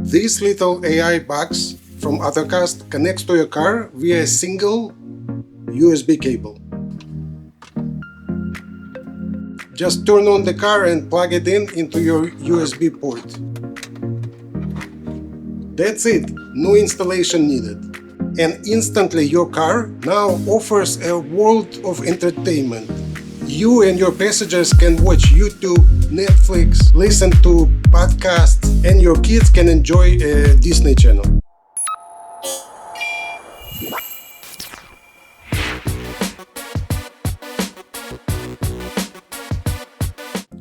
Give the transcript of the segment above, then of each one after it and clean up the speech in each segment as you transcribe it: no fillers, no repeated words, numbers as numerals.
This little AI box from Ottocast connects to your car via a single USB cable. Just turn on the car and plug it into your USB port. That's it, no installation needed. And instantly your car now offers a world of entertainment. You and your passengers can watch YouTube, Netflix, listen to podcasts, and your kids can enjoy a Disney Channel.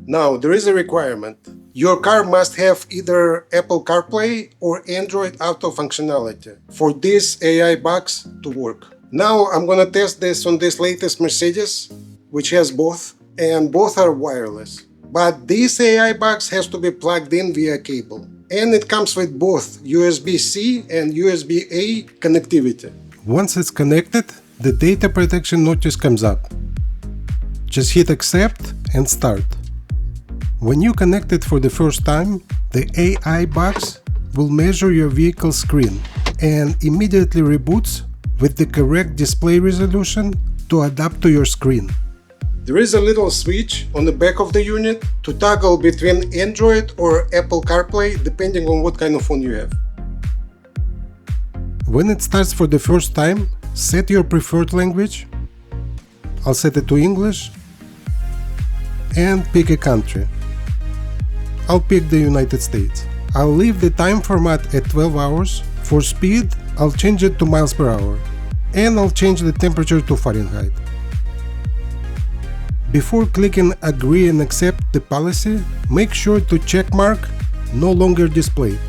Now, there is a requirement. Your car must have either Apple CarPlay or Android Auto functionality for this AI box to work. Now, I'm gonna test this on this latest Mercedes, which has both, and both are wireless. But this AI box has to be plugged in via cable. And it comes with both USB-C and USB-A connectivity. Once it's connected, the data protection notice comes up. Just hit accept and start. When you connect it for the first time, the AI box will measure your vehicle screen and immediately reboots with the correct display resolution to adapt to your screen. There is a little switch on the back of the unit to toggle between Android or Apple CarPlay depending on what kind of phone you have. When it starts for the first time, set your preferred language. I'll set it to English and pick a country. I'll pick the United States. I'll leave the time format at 12 hours. For speed, I'll change it to miles per hour. And I'll change the temperature to Fahrenheit. Before clicking agree and accept the policy, make sure to check mark no longer displayed,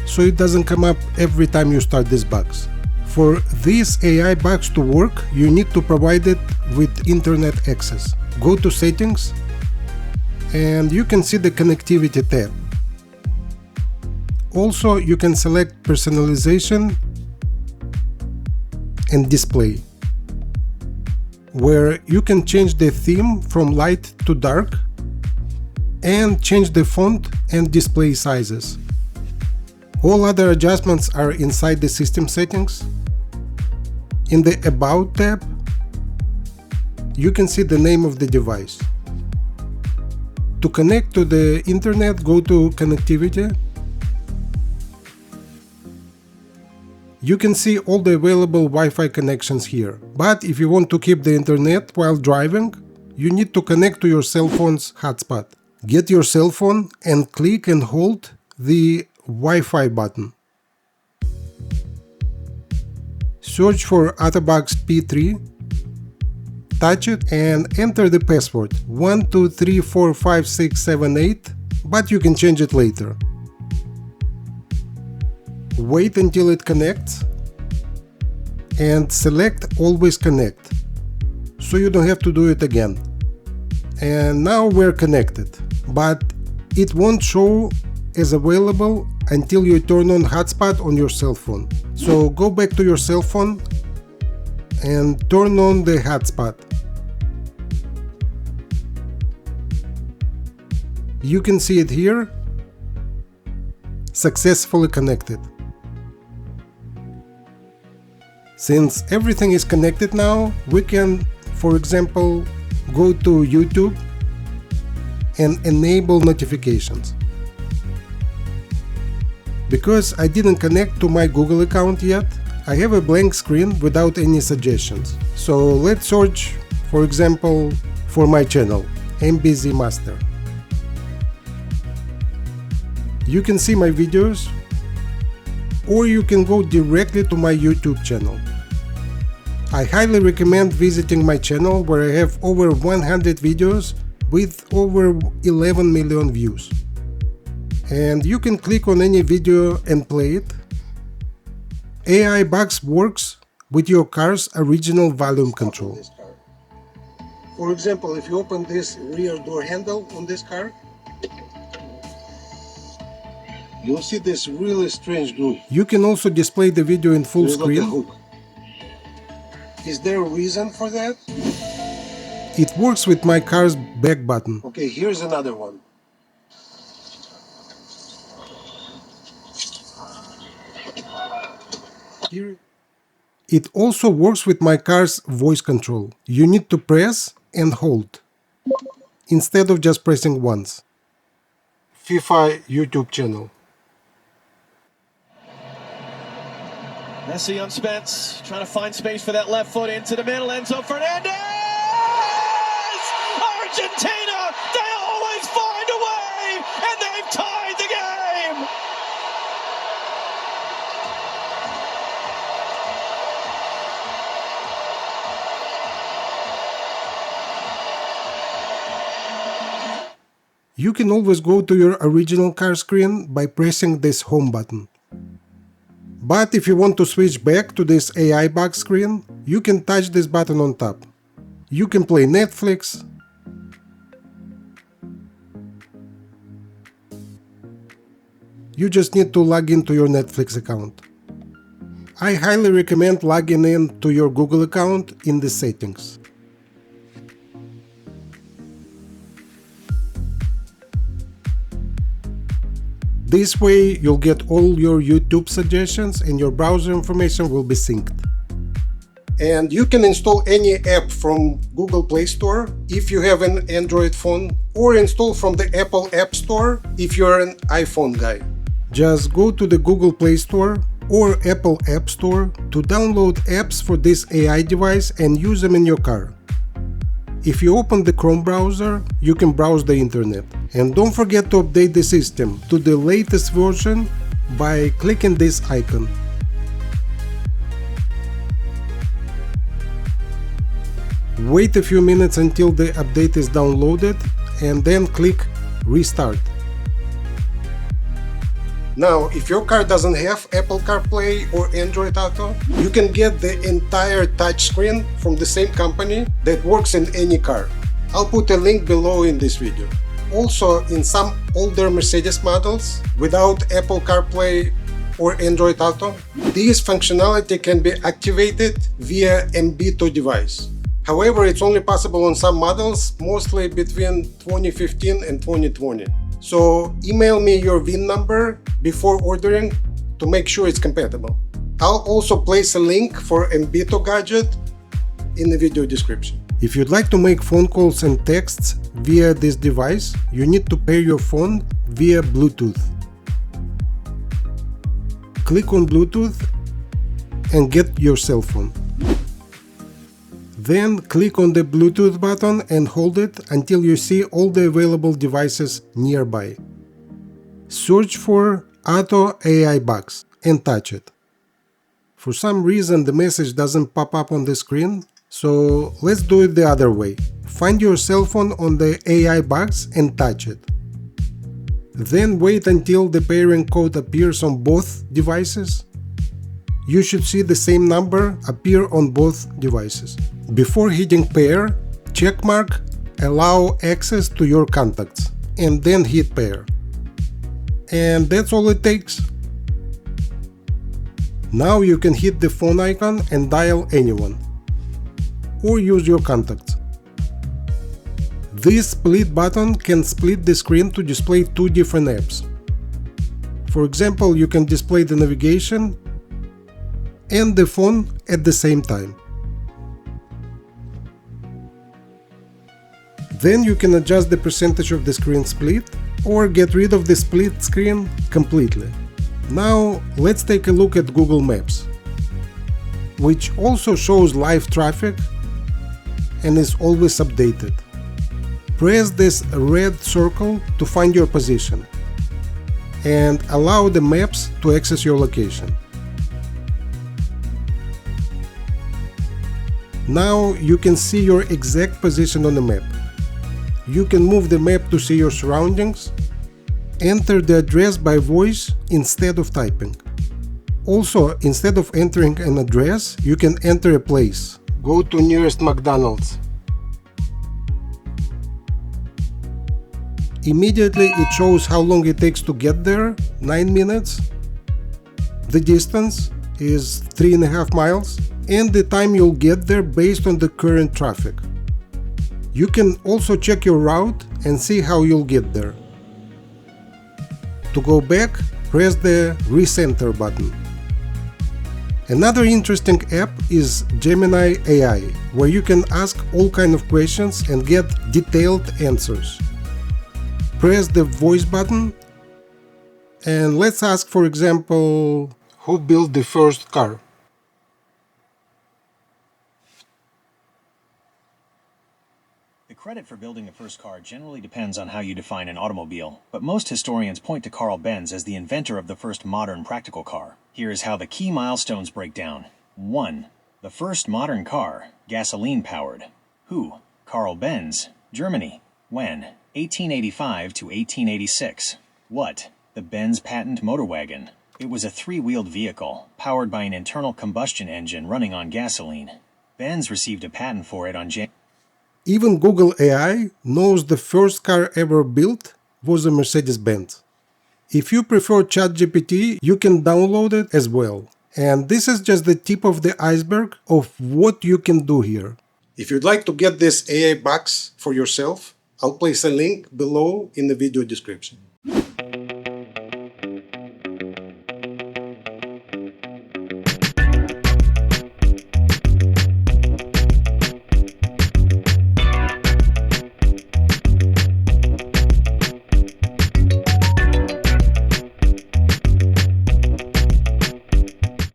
so it doesn't come up every time you start this box. For this AI box to work, you need to provide it with internet access. Go to settings and you can see the connectivity tab. Also, you can select personalization and display, where you can change the theme from light to dark and change the font and display sizes. All other adjustments are inside the system settings. In the About tab, you can see the name of the device. To connect to the internet, go to Connectivity. You can see all the available Wi-Fi connections here. But if you want to keep the internet while driving, you need to connect to your cell phone's hotspot. Get your cell phone and click and hold the Wi-Fi button. Search for Ottocast P3. Touch it and enter the password 12345678, but you can change it later. Wait until it connects and select Always Connect, so you don't have to do it again. And now we're connected, but it won't show as available until you turn on hotspot on your cell phone. So go back to your cell phone and turn on the hotspot. You can see it here, successfully connected. Since everything is connected now, we can, for example, go to YouTube and enable notifications. Because I didn't connect to my Google account yet, I have a blank screen without any suggestions. So let's search, for example, for my channel, MBZ Master. You can see my videos, or you can go directly to my YouTube channel. I highly recommend visiting my channel, where I have over 100 videos with over 11 million views. And you can click on any video and play it. AI box works with your car's original volume control. For example, if you open this rear door handle on this car, you'll see this really strange groove. You can also display the video in full screen. Is there a reason for that? It works with my car's back button. Okay, here's another one. Here. It also works with my car's voice control. You need to press and hold, instead of just pressing once. FIFA YouTube channel. Messi on Spence, trying to find space for that left foot into the middle. Enzo Fernandez! Argentina! They always find a way, and they've tied the game! You can always go to your original car screen by pressing this home button. But if you want to switch back to this AI box screen, you can touch this button on top. You can play Netflix, you just need to log into your Netflix account. I highly recommend logging in to your Google account in the settings. This way you'll get all your YouTube suggestions and your browser information will be synced. And you can install any app from Google Play Store if you have an Android phone, or install from the Apple App Store if you're an iPhone guy. Just go to the Google Play Store or Apple App Store to download apps for this AI device and use them in your car. If you open the Chrome browser, you can browse the internet. And don't forget to update the system to the latest version by clicking this icon. Wait a few minutes until the update is downloaded and then click Restart. Now, if your car doesn't have Apple CarPlay or Android Auto, you can get the entire touchscreen from the same company that works in any car. I'll put a link below in this video. Also, in some older Mercedes models without Apple CarPlay or Android Auto, this functionality can be activated via MBTO device. However, it's only possible on some models, mostly between 2015 and 2020. So email me your VIN number before ordering to make sure it's compatible. I'll also place a link for MBTO gadget in the video description. If you'd like to make phone calls and texts via this device, you need to pair your phone via Bluetooth. Click on Bluetooth and get your cell phone. Then click on the Bluetooth button and hold it until you see all the available devices nearby. Search for Otto AI Box and touch it. For some reason the message doesn't pop up on the screen, so let's do it the other way. Find your cell phone on the AI box and touch it. Then wait until the pairing code appears on both devices. You should see the same number appear on both devices. Before hitting pair, checkmark allow access to your contacts and then hit pair. And that's all it takes. Now you can hit the phone icon and dial anyone, or use your contacts. This split button can split the screen to display two different apps. For example, you can display the navigation and the phone at the same time. Then you can adjust the percentage of the screen split or get rid of the split screen completely. Now let's take a look at Google Maps, which also shows live traffic and is always updated. Press this red circle to find your position and allow the maps to access your location. Now you can see your exact position on the map. You can move the map to see your surroundings. Enter the address by voice instead of typing. Also, instead of entering an address, you can enter a place. Go to nearest McDonald's. Immediately it shows how long it takes to get there, 9 minutes. The distance is 3.5 miles, and the time you'll get there based on the current traffic. You can also check your route and see how you'll get there. To go back, press the Recenter button. Another interesting app is Gemini AI, where you can ask all kinds of questions and get detailed answers. Press the voice button and let's ask, for example, who built the first car? The credit for building the first car generally depends on how you define an automobile, but most historians point to Carl Benz as the inventor of the first modern practical car. Here is how the key milestones break down. 1. The first modern car, gasoline-powered. Who? Carl Benz, Germany. When? 1885 to 1886. What? The Benz patent motor wagon. It was a three-wheeled vehicle, powered by an internal combustion engine running on gasoline. Benz received a patent for it on Even Google AI knows the first car ever built was a Mercedes-Benz. If you prefer ChatGPT, you can download it as well. And this is just the tip of the iceberg of what you can do here. If you'd like to get this AI box for yourself, I'll place a link below in the video description.